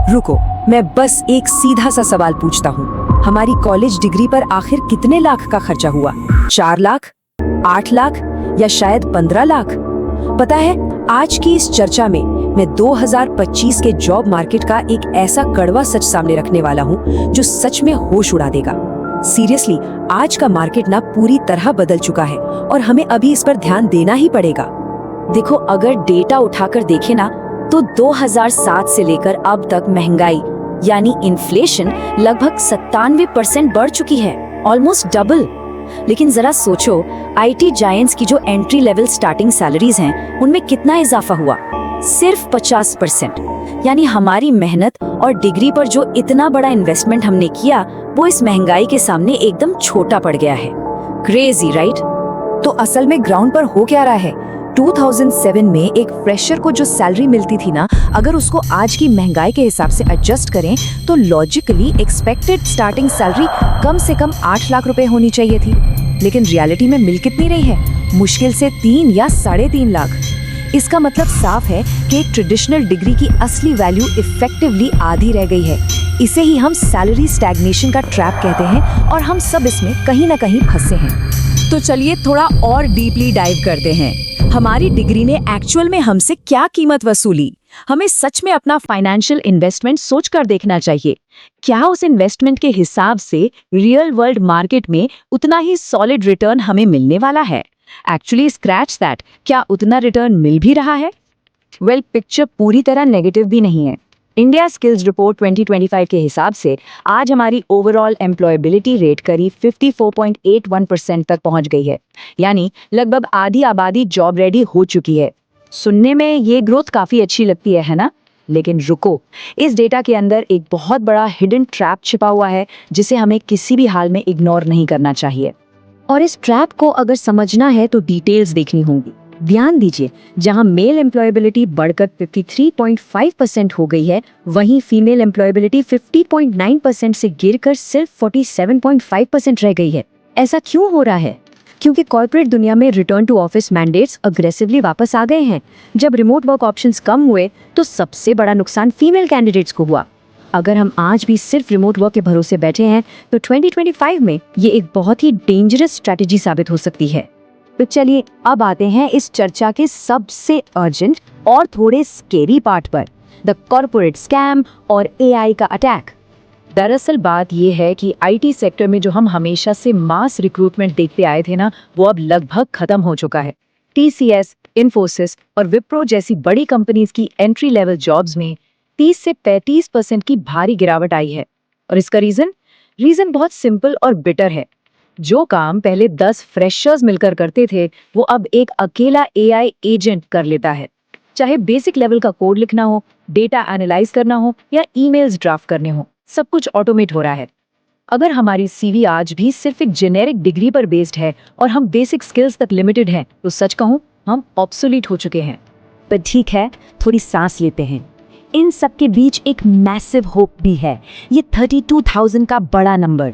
रुको, मैं बस एक सीधा सा सवाल पूछता हूँ। हमारी कॉलेज डिग्री पर आखिर कितने लाख का खर्चा हुआ? 4 लाख, 8 लाख या शायद 15 लाख? पता है, आज की इस चर्चा में मैं 2025 के जॉब मार्केट का एक ऐसा कड़वा सच सामने रखने वाला हूँ जो सच में होश उड़ा देगा। सीरियसली, आज का मार्केट ना पूरी तरह बदल चुका है और हमें अभी इस पर ध्यान देना ही पड़ेगा। देखो, अगर डेटा उठाकर देखें ना, तो 2007 से लेकर अब तक महंगाई यानी इन्फ्लेशन लगभग 97% बढ़ चुकी है, ऑलमोस्ट डबल। लेकिन जरा सोचो, आईटी जायंट्स की जो एंट्री लेवल स्टार्टिंग सैलरीज हैं, उनमें कितना इजाफा हुआ? सिर्फ 50%। यानी हमारी मेहनत और डिग्री पर जो इतना बड़ा इन्वेस्टमेंट हमने किया, वो इस महंगाई के सामने एकदम छोटा पड़ गया है। Crazy, right? तो असल में ग्राउंड पर हो क्या रहा है? 2007 में एक फ्रेशर को जो सैलरी मिलती थी ना, अगर उसको आज की महंगाई के हिसाब से एडजस्ट करें तो लॉजिकली एक्सपेक्टेड स्टार्टिंग सैलरी कम से कम 8 लाख रुपए होनी चाहिए थी। लेकिन रियलिटी में मिल कितनी रही है? मुश्किल से 3 या 3.5 लाख। इसका मतलब साफ है कि एक ट्रेडिशनल डिग्री की असली वैल्यू इफेक्टिवली आधी रह गई है। इसे ही हम सैलरी स्टैग्नेशन का ट्रैप कहते हैं और हम सब इसमें कहीं ना कहीं फंसे हैं। तो चलिए थोड़ा और डीपली डाइव करते हैं। हमारी डिग्री ने एक्चुअल में हमसे क्या कीमत वसूली? हमें सच में अपना फाइनेंशियल इन्वेस्टमेंट सोचकर देखना चाहिए। क्या उस इन्वेस्टमेंट के हिसाब से रियल वर्ल्ड मार्केट में उतना ही सॉलिड रिटर्न हमें मिलने वाला है? एक्चुअली स्क्रैच दैट, क्या उतना रिटर्न मिल भी रहा है? वेल, पिक्चर पूरी तरह नेगेटिव भी नहीं है। इंडिया स्किल्स रिपोर्ट 2025 के हिसाब से आज हमारी ओवरऑल एम्प्लॉयबिलिटी रेट करीब 54.81% तक पहुंच गई है, यानी लगभग आधी आबादी जॉब रेडी हो चुकी है। सुनने में ये ग्रोथ काफी अच्छी लगती है ना? लेकिन रुको, इस डेटा के अंदर एक बहुत बड़ा हिडन ट्रैप छिपा हुआ है जिसे हमें किसी भी हाल में इग्नोर नहीं करना चाहिए। और इस ट्रैप को अगर समझना है तो डिटेल्स देखनी होंगी। ध्यान दीजिए, जहां मेल एम्प्लॉयबिलिटी बढ़कर 53.5% हो गई है, वहीं फीमेल एम्प्लॉयबिलिटी 50.9% से गिरकर सिर्फ 47.5% रह गई है। ऐसा क्यों हो रहा है? क्योंकि कॉर्पोरेट दुनिया में return to office mandates aggressively वापस आ गए हैं। जब रिमोट वर्क ऑप्शंस कम हुए तो सबसे बड़ा नुकसान फीमेल कैंडिडेट्स को हुआ। अगर हम आज भी सिर्फ रिमोट वर्क के भरोसे बैठे हैं तो 2025 में ये एक बहुत ही डेंजरस स्ट्रैटेजी साबित हो सकती है। तो चलिए अब आते हैं इस चर्चा के सबसे अर्जेंट और थोड़े स्केरी पार्ट पर, द कॉर्पोरेट स्कैम और एआई का अटैक। दरअसल बात यह है कि आईटी सेक्टर में जो हम हमेशा से मास रिक्रूटमेंट देखते आए थे ना, वो अब लगभग खत्म हो चुका है। टीसीएस, इन्फोसिस और विप्रो जैसी बड़ी कंपनीज की एंट्री लेवल जॉब्स में 30 से 35% की भारी गिरावट आई है। और इसका रीजन बहुत सिंपल और बिटर है। जो काम पहले 10 फ्रेशर्स मिलकर करते थे, वो अब एक अकेला एआई एजेंट कर लेता है। चाहे बेसिक लेवल का कोड लिखना हो, डेटा एनालाइज करना हो या ईमेल्स ड्राफ्ट करने हो, सब कुछ ऑटोमेट हो रहा है। अगर हमारी सीवी आज भी सिर्फ एक जेनेरिक डिग्री पर बेस्ड है और हम बेसिक स्किल्स तक लिमिटेड हैं, तो सच कहूं, हम ऑब्सोलीट हो चुके हैं। पर ठीक है, थोड़ी सांस लेते हैं। इन सब के बीच एक मैसिव होप भी है, ये 32,000 का बड़ा नंबर।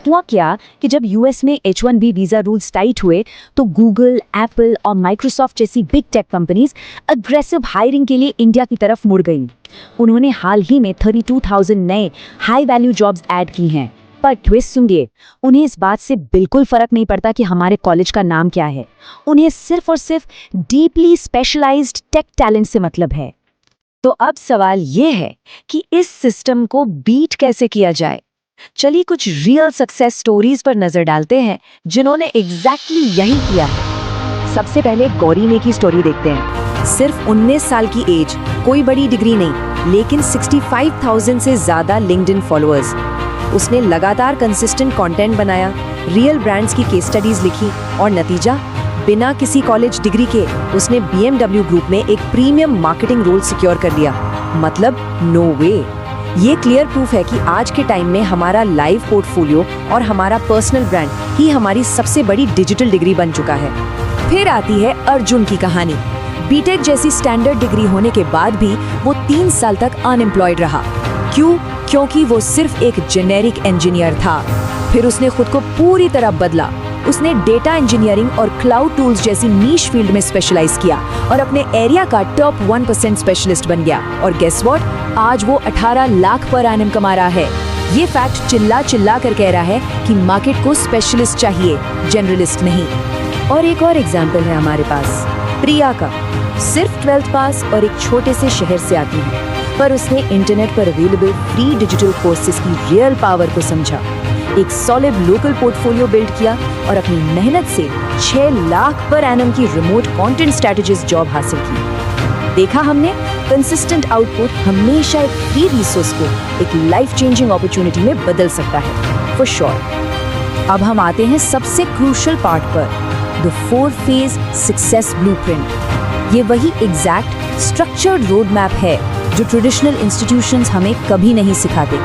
हुआ क्या कि जब यूएस में H1B वीजा रूल्स टाइट हुए तो गूगल, एप्पल और माइक्रोसॉफ्ट जैसी big tech companies aggressive hiring के लिए इंडिया की तरफ मुड़ गईं। उन्होंने हाल ही में 32,000 नए हाई वैल्यू जॉब्स ऐड की हैं। पर ट्विस्ट सुनिए, उन्हें इस बात से बिल्कुल फर्क नहीं पड़ता कि हमारे कॉलेज का नाम क्या है। उन्हें सिर्फ और सिर्फ डीपली स्पेशलाइज्ड टेक टैलेंट से मतलब है। तो अब सवाल ये है कि इस सिस्टम को बीट कैसे किया जाए। चलिए कुछ रियल सक्सेस स्टोरीज पर नजर डालते हैं जिन्होंने एग्जैक्टली यही किया है। सबसे पहले गौरी ने की स्टोरी देखते हैं। सिर्फ 19 साल की एज, कोई बड़ी डिग्री नहीं, लेकिन 65,000 से ज्यादा लिंक्डइन फॉलोअर्स। उसने लगातार कंसिस्टेंट कंटेंट बनाया, रियल ब्रांड्स की केस स्टडीज लिखी और नतीजा, बिना किसी कॉलेज डिग्री के उसने BMW ग्रुप में एक प्रीमियम मार्केटिंग रोल सिक्योर कर लिया। मतलब नो वे। ये क्लियर प्रूफ है कि आज के टाइम में हमारा लाइव पोर्टफोलियो और हमारा पर्सनल ब्रांड ही हमारी सबसे बड़ी डिजिटल डिग्री बन चुका है। फिर आती है अर्जुन की कहानी। बीटेक जैसी स्टैंडर्ड डिग्री होने के बाद भी वो 3 साल तक अनएम्प्लॉयड रहा। क्यों? क्योंकि वो सिर्फ एक जेनेरिक इंजीनियर था। फिर उसने खुद को पूरी तरह बदला। उसने डेटा इंजीनियरिंग और क्लाउड टूल्स जैसी नीश फील्ड में स्पेशलाइज किया और अपने एरिया का टॉप 1% स्पेशलिस्ट बन गया। और गेस व्हाट, आज वो 18 लाख पर एनम कमा रहा है। ये फैक्ट चिल्ला चिल्ला कर कह रहा है कि मार्केट को स्पेशलिस्ट चाहिए, जनरलिस्ट नहीं। और एक और एग्जाम्पल है हमारे पास, प्रिया का। सिर्फ 12th पास और एक छोटे से शहर से आती है, पर उसने इंटरनेट पर अवेलेबल फ्री डिजिटल कोर्सेज की रियल पावर को समझा, एक सॉलिड लोकल पोर्टफोलियो बिल्ड किया और अपनी मेहनत से 6 लाख पर एनम की रिमोट कंटेंट स्ट्रेटजिस्ट जॉब हासिल की। देखा हमने, कंसिस्टेंट आउटपुट हमेशा एक फ्री रिसोर्स को एक लाइफ चेंजिंग अपॉर्चुनिटी में बदल सकता है, फॉर श्योर। अब हम आते हैं सबसे क्रूशियल पार्ट पर, द 4 फेज सक्सेस ब्लूप्रिंट। ये वही एग्जैक्ट स्ट्रक्चर्ड रोड मैप है जो ट्रेडिशनल इंस्टीट्यूशंस हमें कभी नहीं सिखाते।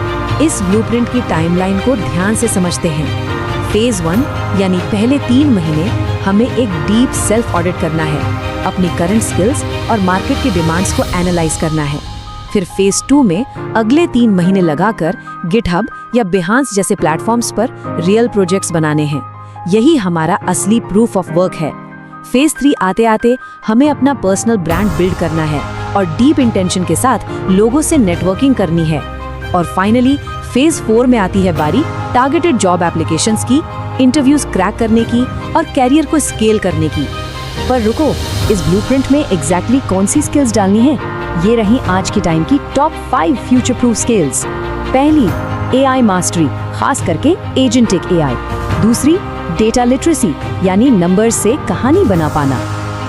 इस ब्लूप्रिंट की टाइमलाइन को ध्यान से समझते हैं। फेज 1 यानी पहले 3 महीने हमें एक डीप सेल्फ ऑडिट करना है, अपनी करंट स्किल्स और मार्केट की डिमांड्स को एनालाइज करना है। फिर फेज 2 में अगले 3 महीने लगाकर गिटहब या बिहांस जैसे प्लेटफॉर्म्स पर रियल प्रोजेक्ट्स बनाने हैं। यही हमारा असली प्रूफ ऑफ वर्क है। फेज 3 आते आते हमें अपना पर्सनल ब्रांड बिल्ड करना है और डीप इंटेंशन के साथ लोगों से नेटवर्किंग करनी है। और फाइनली फेज 4 में आती है बारी टारगेटेड जॉब एप्लीकेशंस की, इंटरव्यूज क्रैक करने की और कैरियर को स्केल करने की। पर रुको, इस ब्लूप्रिंट में एग्जैक्टली कौन सी स्किल्स डालनी है? ये रही आज की टाइम की टॉप 5 फ्यूचर प्रूफ स्किल्स। पहली, एआई मास्टरी, खास करके एजेंटिक एआई। दूसरी, डेटा लिटरेसी यानी नंबर से कहानी बना पाना।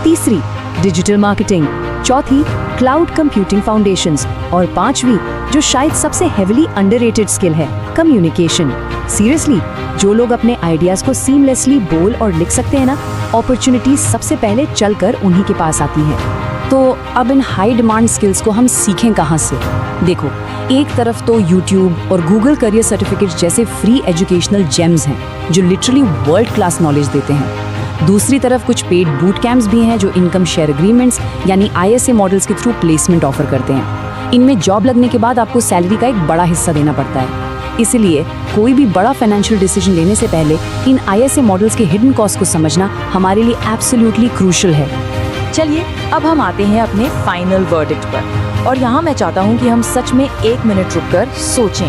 तीसरी, डिजिटल मार्केटिंग। चौथी, क्लाउड कंप्यूटिंग फाउंडेशंस। और पांचवी, जो शायद सबसे हेविली अंडररेटेड स्किल है, कम्युनिकेशन। सीरियसली, जो लोग अपने आइडियाज को सीमलेसली बोल और लिख सकते हैं ना, अपॉर्चुनिटीज सबसे पहले चलकर उन्हीं के पास आती हैं। तो अब इन हाई डिमांड स्किल्स को हम सीखें कहाँ से? देखो, एक तरफ तो YouTube और Google करियर सर्टिफिकेट जैसे फ्री एजुकेशनल जेम्स हैं जो लिटरली वर्ल्ड क्लास नॉलेज देते हैं। दूसरी तरफ कुछ पेड बूट कैंप्स भी हैं जो इनकम शेयर एग्रीमेंट्स यानी ISA मॉडल्स के थ्रू प्लेसमेंट ऑफर करते हैं। इनमें जॉब लगने के बाद आपको सैलरी का एक बड़ा हिस्सा देना पड़ता है। इसलिए कोई भी बड़ा फाइनेंशियल डिसीजन लेने से पहले इन ISA मॉडल्स के हिडन कॉस्ट को समझना हमारे लिए एब्सोल्युटली क्रूशियल है। चलिए अब हम आते हैं अपने फाइनल वर्डिक्ट पर, और यहाँ मैं चाहता हूँ कि हम सच में 1 मिनट रुककर सोचें।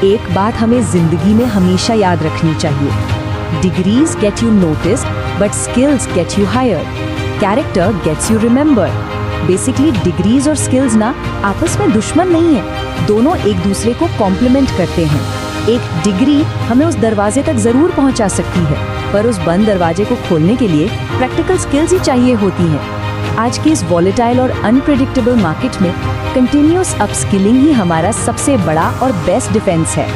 एक बात हमें जिंदगी में हमेशा याद रखनी चाहिए, degrees get you noticed but skills get you hired, character gets you remembered. Basically degrees और स्किल्स ना आपस में दुश्मन नहीं है, दोनों एक दूसरे को कॉम्प्लीमेंट करते हैं। एक डिग्री हमें उस दरवाजे तक जरूर पहुंचा सकती है, पर उस बंद दरवाजे को खोलने के लिए प्रैक्टिकल स्किल्स ही चाहिए होती हैं। आज की इस वॉलेटाइल और अनप्रेडिक्टेबल मार्केट में कंटिन्यूअस अपस्किलिंग ही हमारा सबसे बड़ा और बेस्ट डिफेंस है।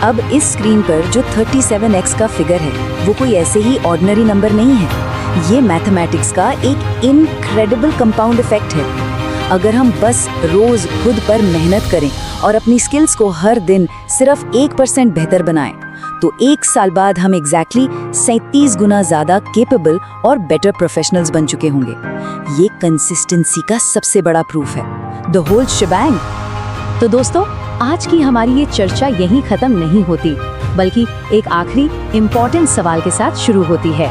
अब इस स्क्रीन पर जो 37x का फिगर है वो कोई ऐसे ही ऑर्डिनरी नंबर नहीं है, ये मैथमेटिक्स का एक इनक्रेडिबल कंपाउंड इफेक्ट है। अगर हम बस रोज खुद पर मेहनत करें और अपनी स्किल्स को हर दिन सिर्फ 1% बेहतर बनाएं, तो 1 साल बाद हम एग्जैक्टली 37 गुना ज्यादा केपेबल और बेटर प्रोफेशनल्स बन चुके होंगे। ये कंसिस्टेंसी का सबसे बड़ा प्रूफ है, द होल शिबैंग। तो दोस्तों, आज की हमारी ये चर्चा यहीं खत्म नहीं होती, बल्कि एक आखिरी इम्पोर्टेंट सवाल के साथ शुरू होती है।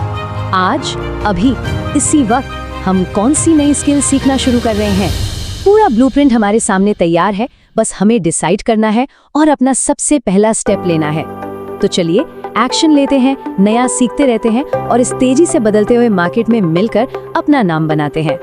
आज, अभी, इसी वक्त हम कौन सी नई स्किल सीखना शुरू कर रहे हैं? पूरा ब्लूप्रिंट हमारे सामने तैयार है, बस हमें डिसाइड करना है और अपना सबसे पहला स्टेप लेना है। तो चलिए एक्शन लेते हैं, नया सीखते रहते हैं और इस तेजी से बदलते हुए मार्केट में मिलकर अपना नाम बनाते हैं।